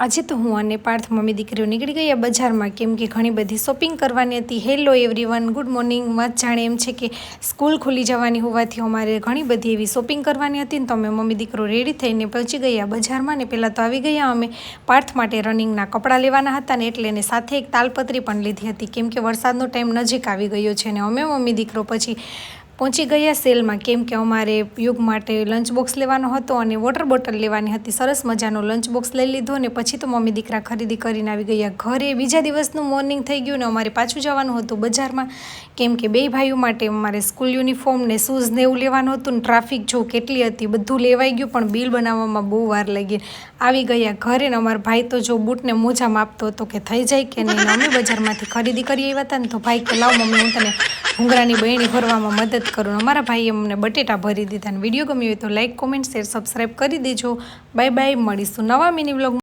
આજે તો હું અને પાર્થ મમ્મી દીકરીઓ નીકળી ગયા બજારમાં, કેમ કે ઘણી બધી શોપિંગ કરવાની હતી. Hello everyone, good morning. મત જાણે એમ છે કે સ્કૂલ ખુલી જવાની હોવાથી અમારે ઘણી બધી એવી શોપિંગ કરવાની હતી ને તો અમે મમ્મી દીકરો રેડી થઈને પહોંચી ગયા બજારમાં. ને પહેલાં તો આવી ગયા અમે પાર્થ માટે રનિંગના કપડાં લેવાના હતા ને એટલે એને સાથે એક તાલપત્રી પણ લીધી હતી, કેમ કે વરસાદનો ટાઈમ નજીક આવી ગયો છે. ને અમે મમ્મી દીકરો પછી પહોંચી ગયા સેલમાં, કેમ કે અમારે યુગ માટે લંચ બોક્સ લેવાનો હતો અને વોટર બોટલ લેવાની હતી. સરસ મજાનો લંચ બોક્સ લઈ લીધો ને પછી તો મમ્મી દીકરા ખરીદી કરીને આવી ગયા ઘરે. બીજા દિવસનું મોર્નિંગ થઈ ગયું ને અમારે પાછું જવાનું હતું બજારમાં, કેમ કે બે ભાઈઓ માટે અમારે સ્કૂલ યુનિફોર્મ ને શૂઝ ને એવું લેવાનું હતું. ને ટ્રાફિક જો કેટલી હતી, બધું લેવાઈ ગયું પણ બિલ બનાવવામાં બહુ વાર લાગી. આવી ગયા ઘરે ને અમારા ભાઈ તો જો બૂટને મોજા માપતો હતો કે થઈ જાય કે નહીં. અમે બજારમાંથી ખરીદી કરી આવ્યા હતા ને તો ભાઈ કે લાવ મમ્મી હું તને ભૂંગળાની બહેણી ભરવામાં મદદ કરું. અમારા ભાઈએ અમને બટેટા ભરી દીધા. અને વિડીયો ગમ્યો હોય તો લાઈક, કોમેન્ટ, શેર, સબસ્ક્રાઈબ કરી દેજો. બાય બાય, મળીશું નવા મિની વ્લોગ.